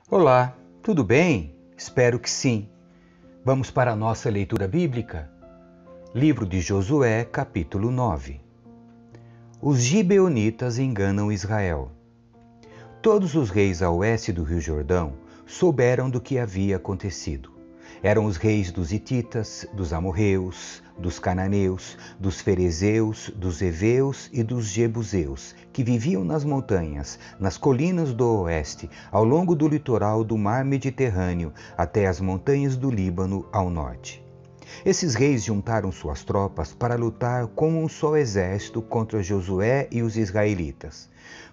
Olá, tudo bem? Espero que sim. Vamos para a nossa leitura bíblica? Livro de Josué, capítulo 9. Os gibeonitas enganam Israel. Todos os reis a oeste do Rio Jordão souberam do que havia acontecido. Eram os reis dos hititas, dos amorreus, dos cananeus, dos ferezeus, dos heveus e dos jebuseus, que viviam nas montanhas, nas colinas do oeste, ao longo do litoral do mar Mediterrâneo, até as montanhas do Líbano ao norte. Esses reis juntaram suas tropas para lutar como um só exército contra Josué e os israelitas.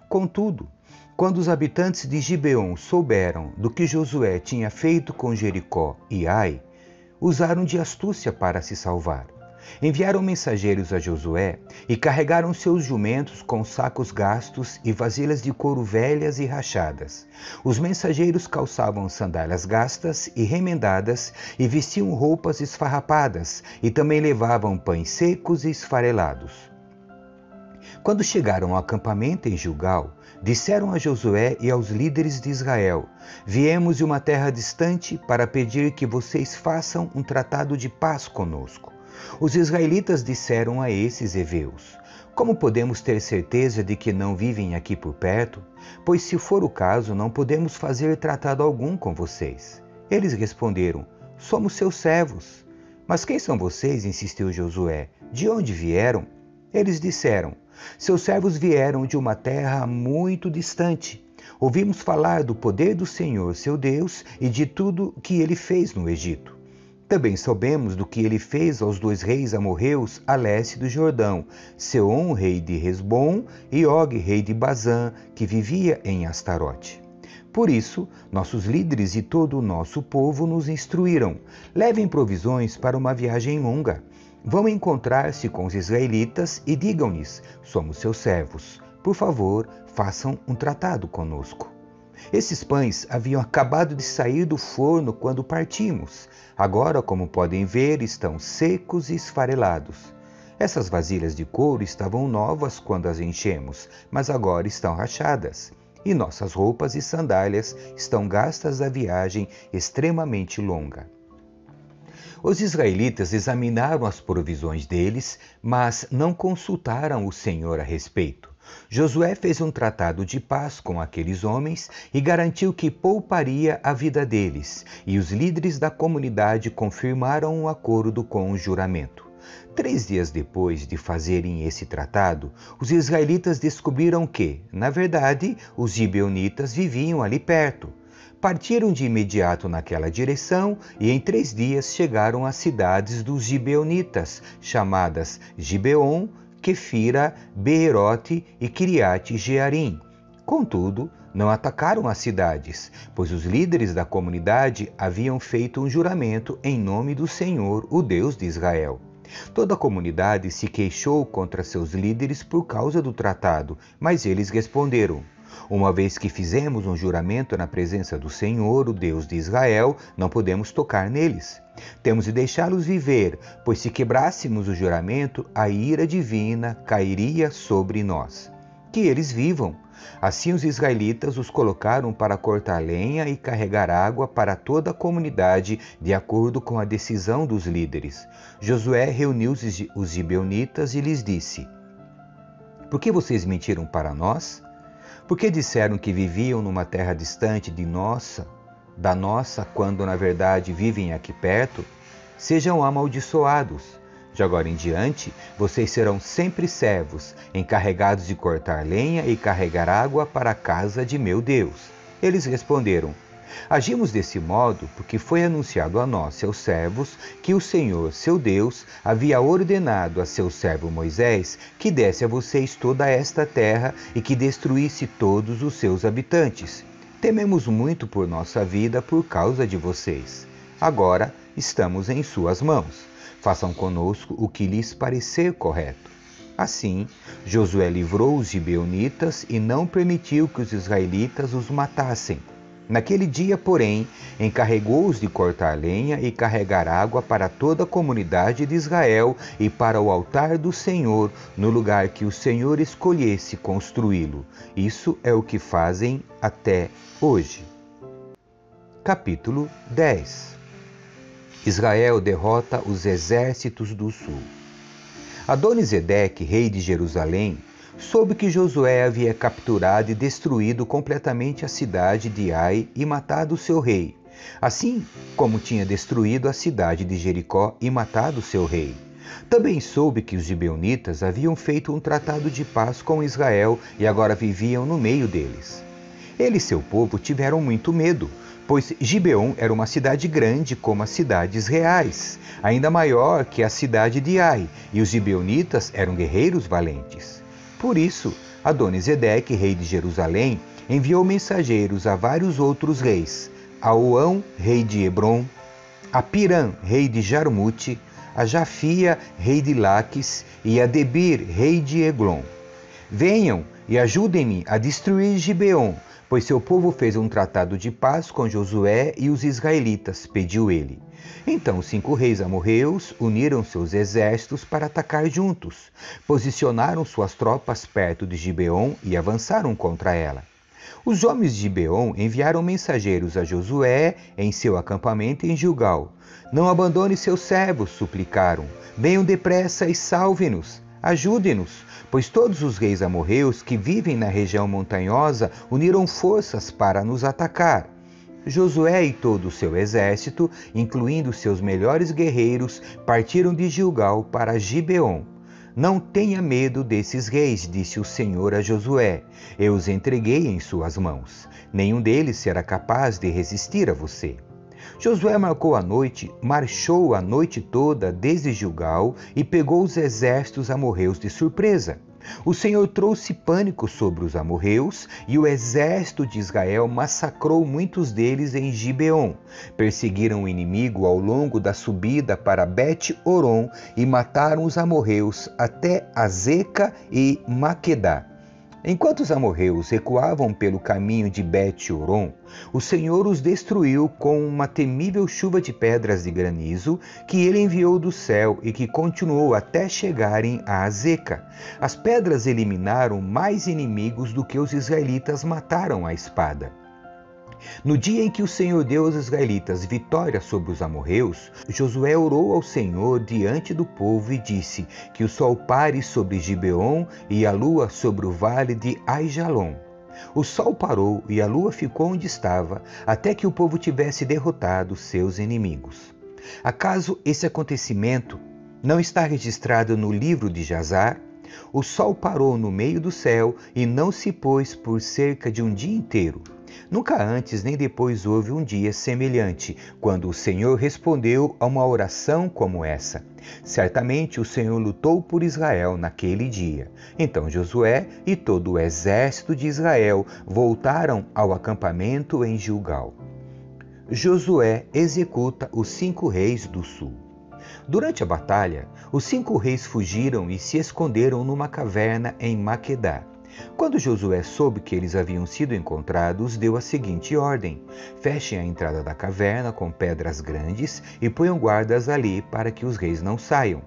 Contudo, quando os habitantes de Gibeon souberam do que Josué tinha feito com Jericó e Ai, usaram de astúcia para se salvar. Enviaram mensageiros a Josué e carregaram seus jumentos com sacos gastos e vasilhas de couro velhas e rachadas. Os mensageiros calçavam sandálias gastas e remendadas e vestiam roupas esfarrapadas e também levavam pães secos e esfarelados. Quando chegaram ao acampamento em Gilgal, disseram a Josué e aos líderes de Israel: Viemos de uma terra distante para pedir que vocês façam um tratado de paz conosco. Os israelitas disseram a esses heveus: Como podemos ter certeza de que não vivem aqui por perto? Pois se for o caso, não podemos fazer tratado algum com vocês. Eles responderam: Somos seus servos. Mas quem são vocês? Insistiu Josué. De onde vieram? Eles disseram: Seus servos vieram de uma terra muito distante. Ouvimos falar do poder do Senhor, seu Deus, e de tudo que ele fez no Egito. Também soubemos do que ele fez aos 2 reis amorreus a leste do Jordão, Seom, rei de Hesbom, e Og, rei de Bazã, que vivia em Astarote. Por isso, nossos líderes e todo o nosso povo nos instruíram: levem provisões para uma viagem longa. Vão encontrar-se com os israelitas e digam-lhes: somos seus servos. Por favor, façam um tratado conosco. Esses pães haviam acabado de sair do forno quando partimos. Agora, como podem ver, estão secos e esfarelados. Essas vasilhas de couro estavam novas quando as enchemos, mas agora estão rachadas. E nossas roupas e sandálias estão gastas da viagem extremamente longa. Os israelitas examinaram as provisões deles, mas não consultaram o Senhor a respeito. Josué fez um tratado de paz com aqueles homens e garantiu que pouparia a vida deles, e os líderes da comunidade confirmaram o acordo com o juramento. 3 dias depois de fazerem esse tratado, os israelitas descobriram que, na verdade, os gibeonitas viviam ali perto. Partiram de imediato naquela direção e em 3 dias chegaram às cidades dos gibeonitas, chamadas Gibeon, Quefira, Beerote e Kiriate Jearim. Contudo, não atacaram as cidades, pois os líderes da comunidade haviam feito um juramento em nome do Senhor, o Deus de Israel. Toda a comunidade se queixou contra seus líderes por causa do tratado, mas eles responderam: Uma vez que fizemos um juramento na presença do Senhor, o Deus de Israel, não podemos tocar neles. Temos de deixá-los viver, pois se quebrássemos o juramento, a ira divina cairia sobre nós. Que eles vivam. Assim os israelitas os colocaram para cortar lenha e carregar água para toda a comunidade, de acordo com a decisão dos líderes. Josué reuniu os gibeonitas e lhes disse: Por que vocês mentiram para nós? Por que disseram que viviam numa terra distante da nossa, quando na verdade vivem aqui perto? Sejam amaldiçoados. De agora em diante, vocês serão sempre servos, encarregados de cortar lenha e carregar água para a casa de meu Deus. Eles responderam: Agimos desse modo porque foi anunciado a nós, seus servos, que o Senhor, seu Deus, havia ordenado a seu servo Moisés que desse a vocês toda esta terra e que destruísse todos os seus habitantes. Tememos muito por nossa vida por causa de vocês. Agora estamos em suas mãos. Façam conosco o que lhes parecer correto. Assim, Josué livrou os gibeonitas e não permitiu que os israelitas os matassem. Naquele dia, porém, encarregou-os de cortar lenha e carregar água para toda a comunidade de Israel e para o altar do Senhor, no lugar que o Senhor escolhesse construí-lo. Isso é o que fazem até hoje. capítulo 10. Israel derrota os exércitos do sul. Adoni-Zedeque, rei de Jerusalém, soube que Josué havia capturado e destruído completamente a cidade de Ai e matado seu rei, assim como tinha destruído a cidade de Jericó e matado seu rei. Também soube que os gibeonitas haviam feito um tratado de paz com Israel e agora viviam no meio deles. Ele e seu povo tiveram muito medo, pois Gibeon era uma cidade grande como as cidades reais, ainda maior que a cidade de Ai, e os gibeonitas eram guerreiros valentes. Por isso, Adoni-Zedeque, rei de Jerusalém, enviou mensageiros a vários outros reis, a Oão, rei de Hebron, a Pirã, rei de Jarmute, a Jafia, rei de Laques, e a Debir, rei de Eglon. Venham e ajudem-me a destruir Gibeon, pois seu povo fez um tratado de paz com Josué e os israelitas, pediu ele. Então os 5 reis amorreus uniram seus exércitos para atacar juntos, posicionaram suas tropas perto de Gibeon e avançaram contra ela. Os homens de Gibeon enviaram mensageiros a Josué em seu acampamento em Gilgal. Não abandone seus servos, suplicaram. Venham depressa e salve-nos. Ajude-nos, pois todos os reis amorreus que vivem na região montanhosa uniram forças para nos atacar. Josué e todo o seu exército, incluindo seus melhores guerreiros, partiram de Gilgal para Gibeon. Não tenha medo desses reis, disse o Senhor a Josué. Eu os entreguei em suas mãos. Nenhum deles será capaz de resistir a você. Josué marchou a noite toda desde Gilgal e pegou os exércitos amorreus de surpresa. O Senhor trouxe pânico sobre os amorreus e o exército de Israel massacrou muitos deles em Gibeon. Perseguiram o inimigo ao longo da subida para Bet-Horon e mataram os amorreus até Azeca e Maquedá. Enquanto os amorreus recuavam pelo caminho de Bet-Horon, o Senhor os destruiu com uma temível chuva de pedras de granizo que ele enviou do céu e que continuou até chegarem a Azeca. As pedras eliminaram mais inimigos do que os israelitas mataram à espada. No dia em que o Senhor deu aos israelitas vitória sobre os amorreus, Josué orou ao Senhor diante do povo e disse que o sol pare sobre Gibeon e a lua sobre o vale de Aijalon. O sol parou e a lua ficou onde estava, até que o povo tivesse derrotado seus inimigos. Acaso esse acontecimento não está registrado no livro de Jazar? O sol parou no meio do céu e não se pôs por cerca de um dia inteiro. Nunca antes nem depois houve um dia semelhante, quando o Senhor respondeu a uma oração como essa. Certamente o Senhor lutou por Israel naquele dia. Então Josué e todo o exército de Israel voltaram ao acampamento em Gilgal. Josué executa os 5 reis do sul. Durante a batalha, os 5 reis fugiram e se esconderam numa caverna em Maquedá. Quando Josué soube que eles haviam sido encontrados, deu a seguinte ordem: fechem a entrada da caverna com pedras grandes e ponham guardas ali para que os reis não saiam.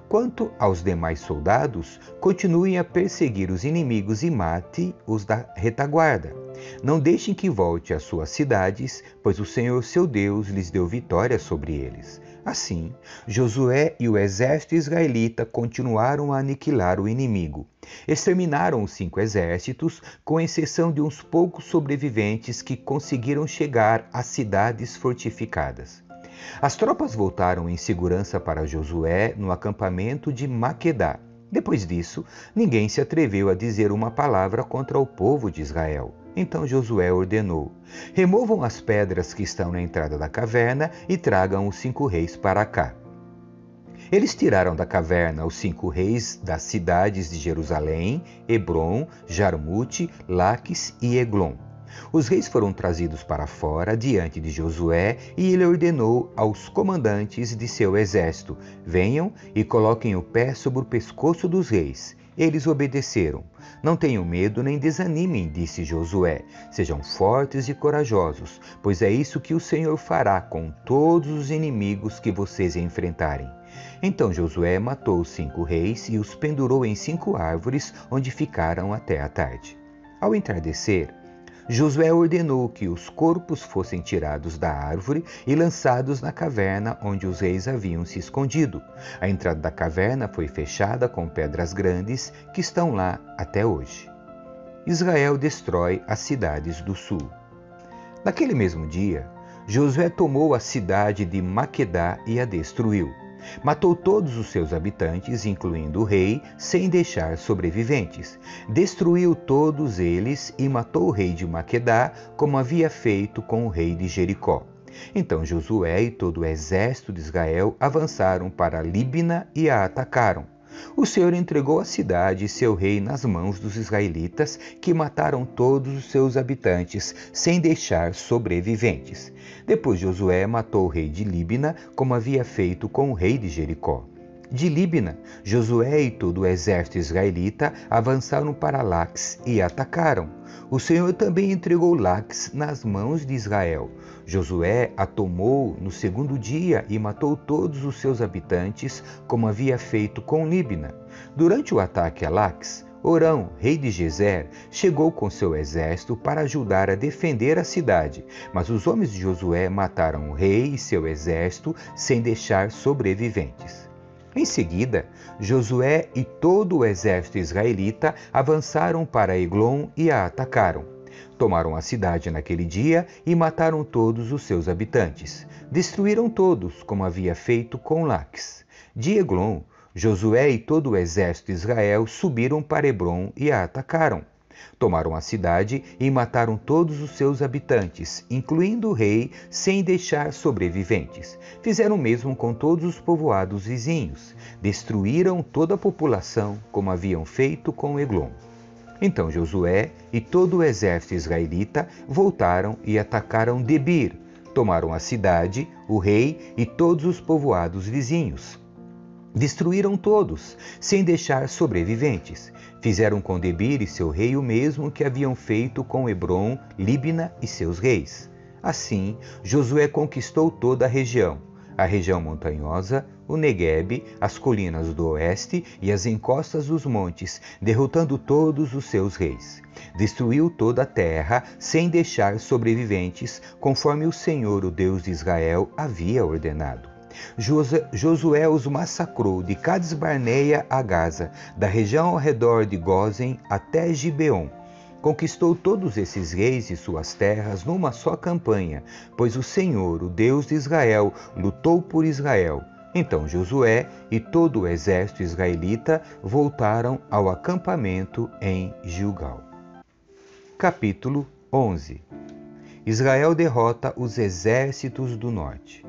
Quanto aos demais soldados, continuem a perseguir os inimigos e mate-os da retaguarda. Não deixem que volte às suas cidades, pois o Senhor seu Deus lhes deu vitória sobre eles. Assim, Josué e o exército israelita continuaram a aniquilar o inimigo. Exterminaram os 5 exércitos, com exceção de uns poucos sobreviventes que conseguiram chegar às cidades fortificadas. As tropas voltaram em segurança para Josué no acampamento de Maquedá. Depois disso, ninguém se atreveu a dizer uma palavra contra o povo de Israel. Então Josué ordenou: removam as pedras que estão na entrada da caverna e tragam os 5 reis para cá. Eles tiraram da caverna os 5 reis das cidades de Jerusalém, Hebron, Jarmute, Laques e Eglon. Os reis foram trazidos para fora diante de Josué e ele ordenou aos comandantes de seu exército: venham e coloquem o pé sobre o pescoço dos reis. Eles obedeceram. Não tenham medo nem desanimem, disse Josué. Sejam fortes e corajosos, pois é isso que o Senhor fará com todos os inimigos que vocês enfrentarem. Então Josué matou os 5 reis e os pendurou em 5 árvores, onde ficaram até a tarde. Ao entardecer, Josué ordenou que os corpos fossem tirados da árvore e lançados na caverna onde os reis haviam se escondido. A entrada da caverna foi fechada com pedras grandes que estão lá até hoje. Israel destrói as cidades do sul. Naquele mesmo dia, Josué tomou a cidade de Maquedá e a destruiu. Matou todos os seus habitantes, incluindo o rei, sem deixar sobreviventes. Destruiu todos eles e matou o rei de Maquedá, como havia feito com o rei de Jericó. Então Josué e todo o exército de Israel avançaram para Líbina e a atacaram. O Senhor entregou a cidade e seu rei nas mãos dos israelitas, que mataram todos os seus habitantes, sem deixar sobreviventes. Depois Josué matou o rei de Líbina, como havia feito com o rei de Jericó. De Líbina, Josué e todo o exército israelita avançaram para Laques e atacaram. O Senhor também entregou Laques nas mãos de Israel. Josué a tomou no segundo dia e matou todos os seus habitantes, como havia feito com Líbina. Durante o ataque a Laques, Orão, rei de Gezer, chegou com seu exército para ajudar a defender a cidade, mas os homens de Josué mataram o rei e seu exército sem deixar sobreviventes. Em seguida, Josué e todo o exército israelita avançaram para Eglon e a atacaram. Tomaram a cidade naquele dia e mataram todos os seus habitantes. Destruíram todos, como havia feito com Laques. De Eglon, Josué e todo o exército de Israel subiram para Hebrom e a atacaram. Tomaram a cidade e mataram todos os seus habitantes, incluindo o rei, sem deixar sobreviventes. Fizeram o mesmo com todos os povoados vizinhos. Destruíram toda a população, como haviam feito com Eglon. Então Josué e todo o exército israelita voltaram e atacaram Debir. Tomaram a cidade, o rei e todos os povoados vizinhos. Destruíram todos, sem deixar sobreviventes. Fizeram com Debir e seu rei o mesmo que haviam feito com Hebrom, Líbina e seus reis. Assim, Josué conquistou toda a região montanhosa, o Neguebe, as colinas do oeste e as encostas dos montes, derrotando todos os seus reis. Destruiu toda a terra, sem deixar sobreviventes, conforme o Senhor, o Deus de Israel, havia ordenado. Josué os massacrou de Cades Barneia a Gaza, da região ao redor de Gósen até Gibeon. Conquistou todos esses reis e suas terras numa só campanha, pois o Senhor, o Deus de Israel, lutou por Israel. Então Josué e todo o exército israelita voltaram ao acampamento em Gilgal. Capítulo 11. Israel derrota os exércitos do norte.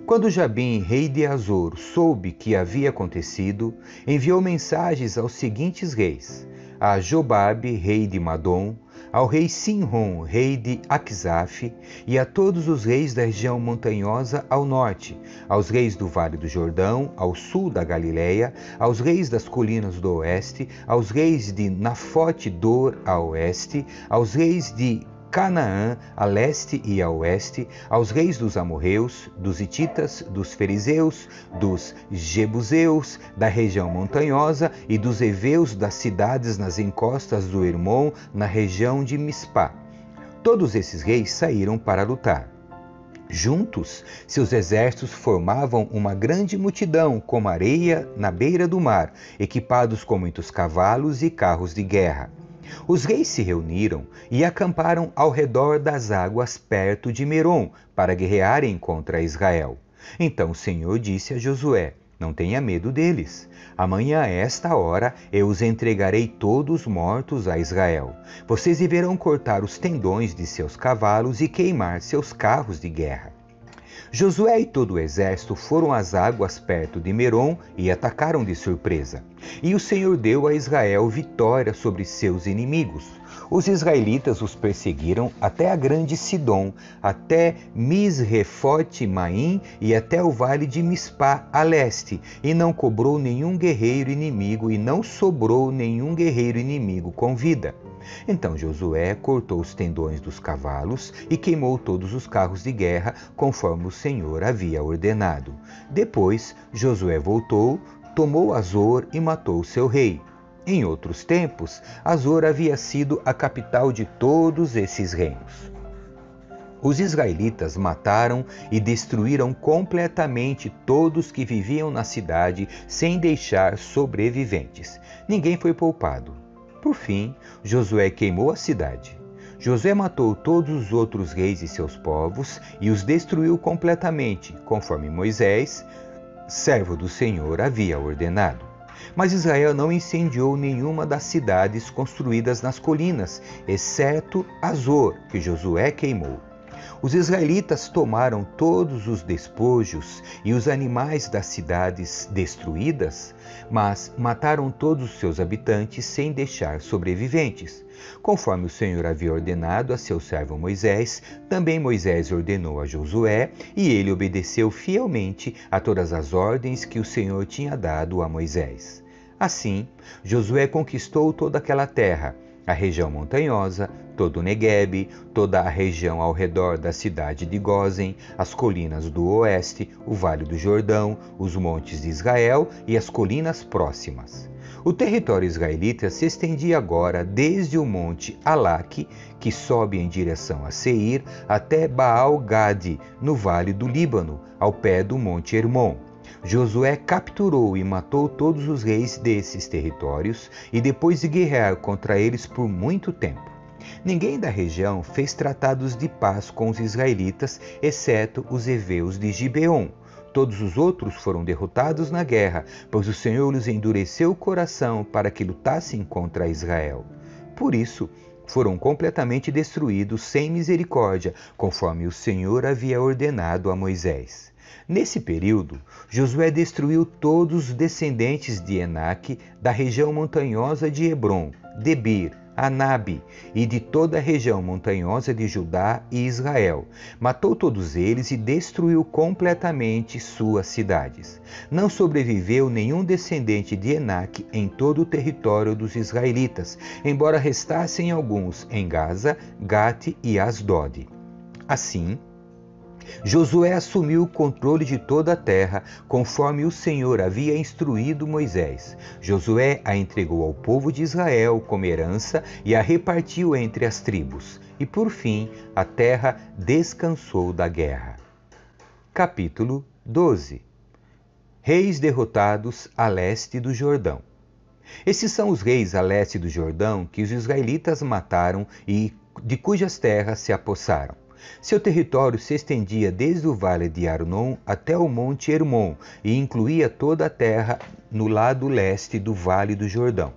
Quando Jabim, rei de Azor, soube que havia acontecido, enviou mensagens aos seguintes reis: a Jobabe, rei de Madom, ao rei Sinrom, rei de Aquisaf, e a todos os reis da região montanhosa ao norte, aos reis do Vale do Jordão, ao sul da Galileia, aos reis das colinas do oeste, aos reis de Nafote-dor a oeste, aos reis de Canaã, a leste e a oeste, aos reis dos amorreus, dos hititas, dos fariseus, dos jebuseus, da região montanhosa e dos heveus das cidades nas encostas do Hermon, na região de Mispá. Todos esses reis saíram para lutar. Juntos, seus exércitos formavam uma grande multidão, como areia na beira do mar, equipados com muitos cavalos e carros de guerra. Os reis se reuniram e acamparam ao redor das águas perto de Merom para guerrearem contra Israel. Então o Senhor disse a Josué: não tenha medo deles. Amanhã a esta hora eu os entregarei todos mortos a Israel. Vocês deverão cortar os tendões de seus cavalos e queimar seus carros de guerra. Josué e todo o exército foram às águas perto de Merom e atacaram de surpresa. E o Senhor deu a Israel vitória sobre seus inimigos. Os israelitas os perseguiram até a grande Sidom, até Misrefote-Maim e até o vale de Mispá, a leste, e não cobrou nenhum guerreiro inimigo e não sobrou nenhum guerreiro inimigo com vida. Então Josué cortou os tendões dos cavalos e queimou todos os carros de guerra, conforme o Senhor havia ordenado. Depois Josué voltou, tomou Azor e matou seu rei. Em outros tempos, Azor havia sido a capital de todos esses reinos. Os israelitas mataram e destruíram completamente todos que viviam na cidade sem deixar sobreviventes. Ninguém foi poupado. Por fim, Josué queimou a cidade. Josué matou todos os outros reis e seus povos e os destruiu completamente, conforme Moisés, servo do Senhor, havia ordenado. Mas Israel não incendiou nenhuma das cidades construídas nas colinas, exceto Azor, que Josué queimou. Os israelitas tomaram todos os despojos e os animais das cidades destruídas, mas mataram todos os seus habitantes sem deixar sobreviventes. Conforme o Senhor havia ordenado a seu servo Moisés, também Moisés ordenou a Josué, e ele obedeceu fielmente a todas as ordens que o Senhor tinha dado a Moisés. Assim, Josué conquistou toda aquela terra, a região montanhosa, todo o Neguebe, toda a região ao redor da cidade de Gósen, as colinas do oeste, o Vale do Jordão, os montes de Israel e as colinas próximas. O território israelita se estendia agora desde o monte Alaque, que sobe em direção a Seir, até Baal-Gade, no Vale do Líbano, ao pé do monte Hermon. Josué capturou e matou todos os reis desses territórios e depois de guerrear contra eles por muito tempo. Ninguém da região fez tratados de paz com os israelitas, exceto os heveus de Gibeon. Todos os outros foram derrotados na guerra, pois o Senhor lhes endureceu o coração para que lutassem contra Israel. Por isso, foram completamente destruídos sem misericórdia, conforme o Senhor havia ordenado a Moisés. Nesse período, Josué destruiu todos os descendentes de Enaque da região montanhosa de Hebron, Debir, Anabe e de toda a região montanhosa de Judá e Israel. Matou todos eles e destruiu completamente suas cidades. Não sobreviveu nenhum descendente de Enaque em todo o território dos israelitas, embora restassem alguns em Gaza, Gate e Asdod. Assim, Josué assumiu o controle de toda a terra, conforme o Senhor havia instruído Moisés. Josué a entregou ao povo de Israel como herança e a repartiu entre as tribos. E por fim, a terra descansou da guerra. Capítulo 12. Reis derrotados a leste do Jordão. Esses são os reis a leste do Jordão que os israelitas mataram e de cujas terras se apossaram. Seu território se estendia desde o vale de Arnon até o monte Hermon e incluía toda a terra no lado leste do vale do Jordão.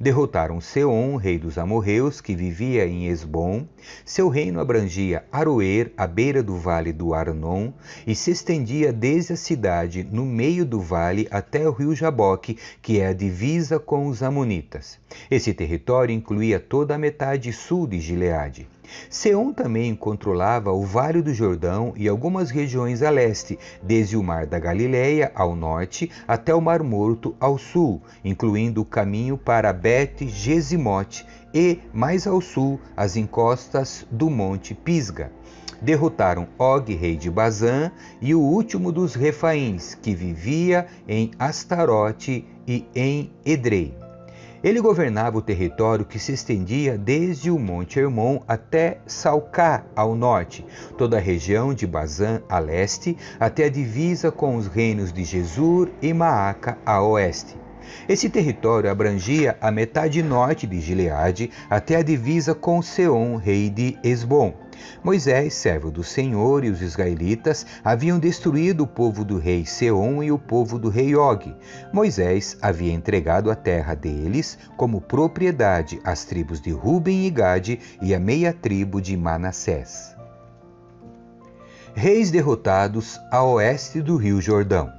Derrotaram Seom, rei dos amorreus, que vivia em Esbom. Seu reino abrangia Aroer, à beira do vale do Arnon, e se estendia desde a cidade, no meio do vale, até o rio Jaboque, que é a divisa com os amonitas. Esse território incluía toda a metade sul de Gileade. Seom também controlava o Vale do Jordão e algumas regiões a leste, desde o Mar da Galileia ao norte até o Mar Morto ao sul, incluindo o caminho para Bet-Gesimote e, mais ao sul, as encostas do Monte Pisga. Derrotaram Og, rei de Bazã, e o último dos Refaíns, que vivia em Astarote e em Edrei. Ele governava o território que se estendia desde o Monte Hermon até Salcá, ao norte, toda a região de Bazã, a leste, até a divisa com os reinos de Gesur e Maaca, a oeste. Esse território abrangia a metade norte de Gileade até a divisa com Seom, rei de Esbom. Moisés, servo do Senhor, e os israelitas haviam destruído o povo do rei Seom e o povo do rei Og. Moisés havia entregado a terra deles como propriedade às tribos de Ruben e Gade e a meia tribo de Manassés. Reis derrotados a oeste do rio Jordão.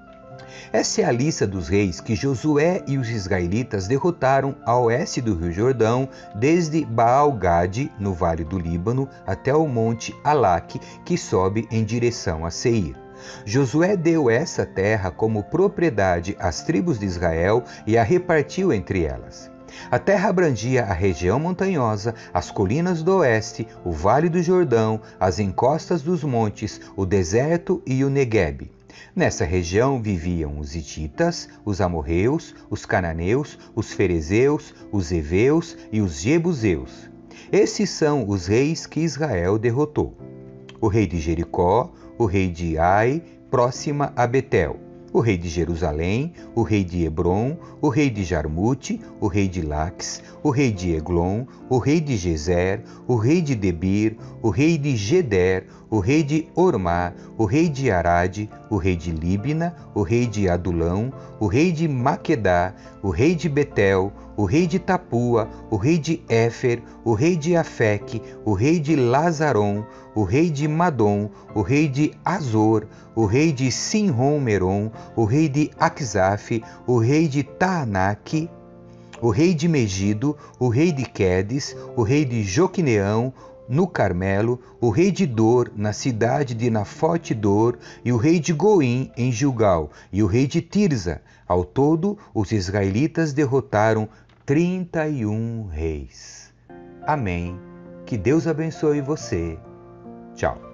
Essa é a lista dos reis que Josué e os israelitas derrotaram a oeste do rio Jordão, desde Baal-Gade, no vale do Líbano, até o monte Alaque, que sobe em direção a Seir. Josué deu essa terra como propriedade às tribos de Israel e a repartiu entre elas. A terra abrangia a região montanhosa, as colinas do oeste, o vale do Jordão, as encostas dos montes, o deserto e o Neguebe. Nessa região viviam os hititas, os amorreus, os cananeus, os ferezeus, os heveus e os jebuseus. Esses são os reis que Israel derrotou: o rei de Jericó, o rei de Ai, próxima a Betel, o rei de Jerusalém, o rei de Hebron, o rei de Jarmute, o rei de Laques, o rei de Eglon, o rei de Gezer, o rei de Debir, o rei de Geder, o rei de Ormá, o rei de Arade, o rei de Líbina, o rei de Adulão, o rei de Maquedá, o rei de Betel, o rei de Tapua, o rei de Éfer, o rei de Afeque, o rei de Lazaron, o rei de Madom, o rei de Azor, o rei de Sinrom-Meron, o rei de Aquisaf, o rei de Taanaque, o rei de Megido, o rei de Quedes, o rei de Joquineão, no Carmelo, o rei de Dor, na cidade de Nafote-Dor, e o rei de Goim, em Gilgal, e o rei de Tirza. Ao todo, os israelitas derrotaram 31 reis. Amém. Que Deus abençoe você. Tchau.